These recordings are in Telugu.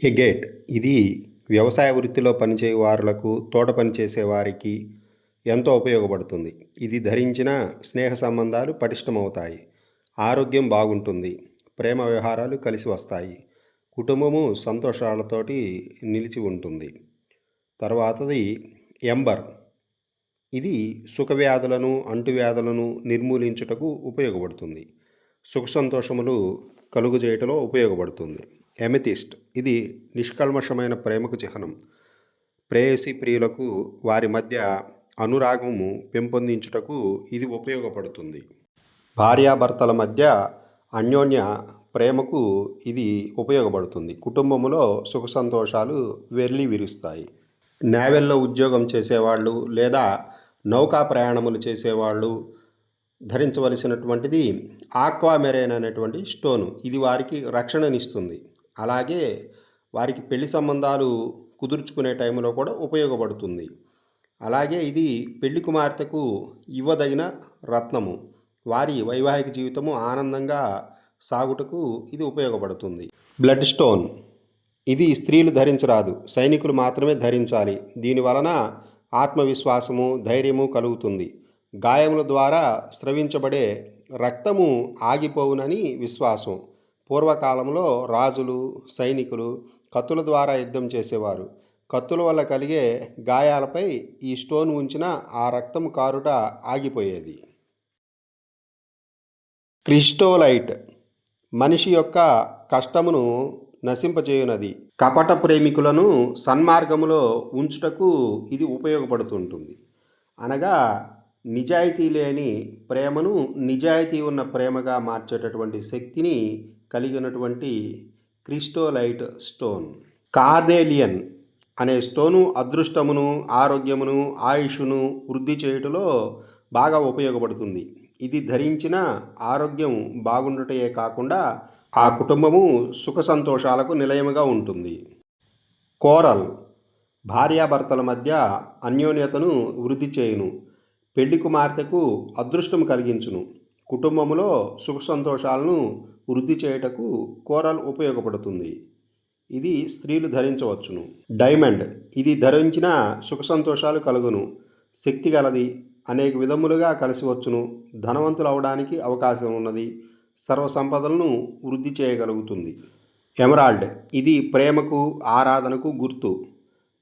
ఎగేట్ ఇది వ్యవసాయ వృత్తిలో పనిచేయు వారులకు, తోట పని చేసేవారికి ఎంతో ఉపయోగపడుతుంది. ఇది ధరించిన స్నేహ సంబంధాలు పటిష్టమవుతాయి. ఆరోగ్యం బాగుంటుంది. ప్రేమ వ్యవహారాలు కలిసి వస్తాయి. కుటుంబము సంతోషాలతోటి నిలిచి ఉంటుంది. తర్వాతది ఎంబర్. ఇది సుఖవ్యాధులను, అంటువ్యాధులను నిర్మూలించుటకు ఉపయోగపడుతుంది. సుఖ సంతోషములు కలుగజేయటంలో ఉపయోగపడుతుంది. ఎమెతిస్ట్ ఇది నిష్కల్మషమైన ప్రేమకు చిహ్నం. ప్రేయసి ప్రియులకు వారి మధ్య అనురాగము పెంపొందించుటకు ఇది ఉపయోగపడుతుంది. భార్యాభర్తల మధ్య అన్యోన్య ప్రేమకు ఇది ఉపయోగపడుతుంది. కుటుంబములో సుఖ సంతోషాలు వెర్లి విరుస్తాయి. నేవెల్లో ఉద్యోగం చేసేవాళ్ళు లేదా నౌకా ప్రయాణములు చేసేవాళ్ళు ధరించవలసినటువంటిది ఆక్వామెరైన్ అనేటువంటి స్టోను. ఇది వారికి రక్షణనిస్తుంది. అలాగే వారికి పెళ్లి సంబంధాలు కుదుర్చుకునే టైంలో కూడా ఉపయోగపడుతుంది. అలాగే ఇది పెళ్లి కుమార్తెకు ఇవ్వదగిన రత్నము. వారి వైవాహిక జీవితము ఆనందంగా సాగుటకు ఇది ఉపయోగపడుతుంది. బ్లడ్ స్టోన్ ఇది స్త్రీలు ధరించరాదు, సైనికులు మాత్రమే ధరించాలి. దీనివలన ఆత్మవిశ్వాసము, ధైర్యము కలుగుతుంది. గాయముల ద్వారా స్రవించబడే రక్తము ఆగిపోవునని విశ్వాసం. పూర్వకాలంలో రాజులు, సైనికులు కత్తుల ద్వారా యుద్ధం చేసేవారు. కత్తుల వల్ల కలిగే గాయాలపై ఈ స్టోన్ ఉంచిన ఆ రక్తం కారుట ఆగిపోయేది. క్రిస్టోలైట్ మనిషి యొక్క కష్టమును నశింపజేయునది. కపట ప్రేమికులను సన్మార్గములో ఉంచుటకు ఇది ఉపయోగపడుతుంటుంది. అనగా నిజాయితీ లేని ప్రేమను నిజాయితీ ఉన్న ప్రేమగా మార్చేటటువంటి శక్తిని కలిగినటువంటి క్రిస్టోలైట్ స్టోన్. కార్నేలియన్ అనే స్టోను అదృష్టమును, ఆరోగ్యమును, ఆయుష్ను వృద్ధి చేయుటలో బాగా ఉపయోగపడుతుంది. ఇది ధరించిన ఆరోగ్యం బాగుండుటయే కాకుండా ఆ కుటుంబము సుఖ సంతోషాలకు నిలయముగా ఉంటుంది. కోరల్ భార్యాభర్తల మధ్య అన్యోన్యతను వృద్ధి చేయును. పెళ్లి కుమార్తెకు అదృష్టం కలిగించును. కుటుంబములో సుఖ సంతోషాలను వృద్ధి చేయుటకు కోరల్ ఉపయోగపడుతుంది. ఇది స్త్రీలు ధరించవచ్చును. డైమండ్ ఇది ధరించిన సుఖ సంతోషాలు కలుగును. శక్తి గలది, అనేక విధములుగా కలిసి వచ్చును. ధనవంతులు అవడానికి అవకాశం ఉన్నది. సర్వ సంపదలను వృద్ధి చేయగలుగుతుంది. ఎమరాల్డ్ ఇది ప్రేమకు, ఆరాధనకు గుర్తు.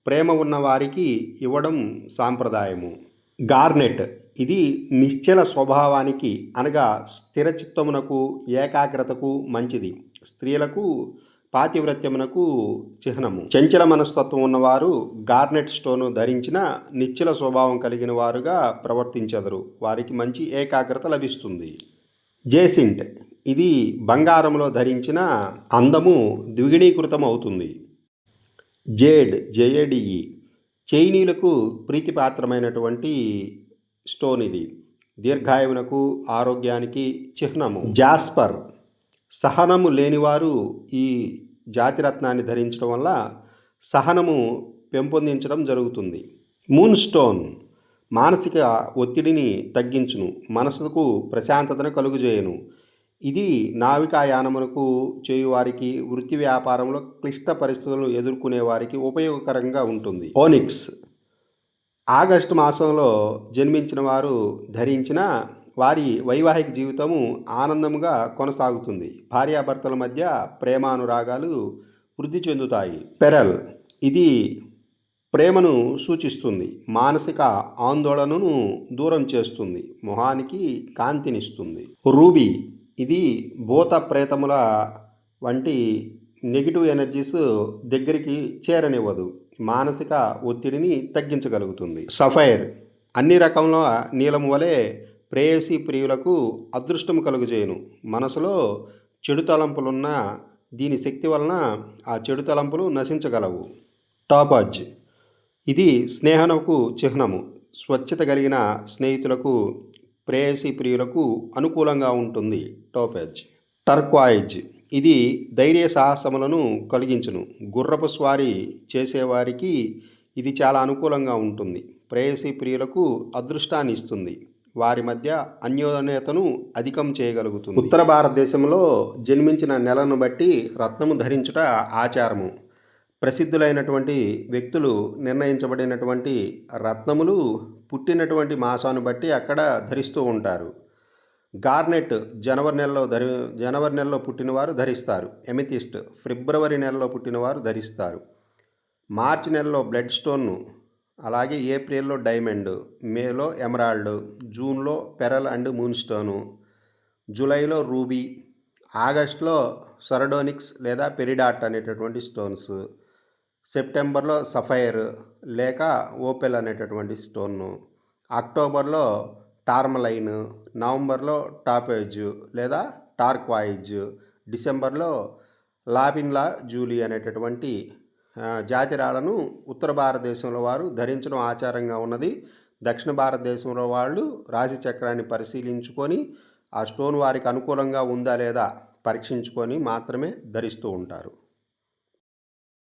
ప్రేమ ఉన్న వారికి ఇవ్వడం సాంప్రదాయము. గార్నెట్ ఇది నిశ్చల స్వభావానికి అనగా స్థిరచిత్తమునకు, ఏకాగ్రతకు మంచిది. స్త్రీలకు పాతివ్రత్యమునకు చిహ్నము. చంచల మనస్తత్వం ఉన్నవారు గార్నెట్ స్టోను ధరించిన నిశ్చల స్వభావం కలిగిన వారుగా ప్రవర్తించెదరు. వారికి మంచి ఏకాగ్రత లభిస్తుంది. జేసింట్ ఇది బంగారంలో ధరించిన అందము ద్విగుణీకృతం అవుతుంది. జేడ్ జేఏడిఈ చైనీయులకు ప్రీతిపాత్రమైనటువంటి స్టోన్ ఇది. దీర్ఘాయువునకు, ఆరోగ్యానికి చిహ్నము. జాస్పర్ సహనము లేనివారు ఈ జాతిరత్నాన్ని ధరించడం వల్ల సహనము పెంపొందించడం జరుగుతుంది. మూన్ స్టోన్ మానసిక ఒత్తిడిని తగ్గించును, మనసుకు ప్రశాంతతను కలుగజేయును. ఇది నావికాయానమునకు చేయువారికి, వృత్తి వ్యాపారంలో క్లిష్ట పరిస్థితులను ఎదుర్కొనే వారికి ఉపయోగకరంగా ఉంటుంది. ఓనిక్స్ ఆగస్టు మాసంలో జన్మించిన వారు ధరించిన వారి వైవాహిక జీవితము ఆనందముగా కొనసాగుతుంది. భార్యాభర్తల మధ్య ప్రేమానురాగాలు వృద్ధి చెందుతాయి. పెరల్ ఇది ప్రేమను సూచిస్తుంది. మానసిక ఆందోళనను దూరం చేస్తుంది. మొహానికి కాంతినిస్తుంది. రూబీ ఇది భూత ప్రేతముల వంటి నెగిటివ్ ఎనర్జీస్ దగ్గరికి చేరనివ్వదు. మానసిక ఒత్తిడిని తగ్గించగలుగుతుంది. సఫైర్ అన్ని రకముల నీలము వలె ప్రేయసి ప్రియులకు అదృష్టము కలుగజేయును. మనసులో చెడు తలంపులున్న దీని శక్తి వలన ఆ చెడు తలంపులు నశించగలవు. టాపాజ్ ఇది స్నేహమునకు చిహ్నము. స్వచ్ఛత కలిగిన స్నేహితులకు, ప్రేయసి ప్రియులకు అనుకూలంగా ఉంటుంది. టోపేజ్. టర్క్వాయిజ్ ఇది ధైర్య సాహసములను కలిగించును. గుర్రపు స్వారీ చేసేవారికి ఇది చాలా అనుకూలంగా ఉంటుంది. ప్రేయసి ప్రియులకు అదృష్టాన్ని ఇస్తుంది. వారి మధ్య అన్యోన్యతను అధికం చేయగలుగుతుంది. ఉత్తర భారతదేశంలో జన్మించిన నెలను బట్టి రత్నము ధరించుట ఆచారము. ప్రసిద్ధులైనటువంటి వ్యక్తులు నిర్ణయించబడినటువంటి రత్నములు పుట్టినటువంటి మాసాన్ని బట్టి అక్కడ ధరిస్తూ ఉంటారు. గార్నెట్ జనవరి నెలలో పుట్టినవారు ధరిస్తారు. ఎమితిస్ట్ ఫిబ్రవరి నెలలో పుట్టినవారు ధరిస్తారు. మార్చి నెలలో బ్లడ్ స్టోన్ను, అలాగే ఏప్రిల్లో డైమండ్, మేలో ఎమరాల్డ్, జూన్లో పెరల్ అండ్ మూన్ స్టోను, జూలైలో రూబీ, ఆగస్టులో సరడోనిక్స్ లేదా పెరిడాట్ అనేటటువంటి స్టోన్స్, సెప్టెంబర్లో సఫైర్ లేక ఓపెల్ అనేటటువంటి స్టోన్ను, అక్టోబర్లో టార్మలైన్, నవంబర్లో టాపేజ్ లేదా టార్క్వైజ్, డిసెంబర్లో లాబిన్లా జూలీ అనేటటువంటి జాతిరాలను ఉత్తర భారతదేశంలో వారు ధరించడం ఆచారంగా ఉన్నది. దక్షిణ భారతదేశంలో వాళ్ళు రాశి చక్రాన్ని పరిశీలించుకొని ఆ స్టోన్ వారికి అనుకూలంగా ఉందా లేదా పరీక్షించుకొని మాత్రమే ధరిస్తూ ఉంటారు.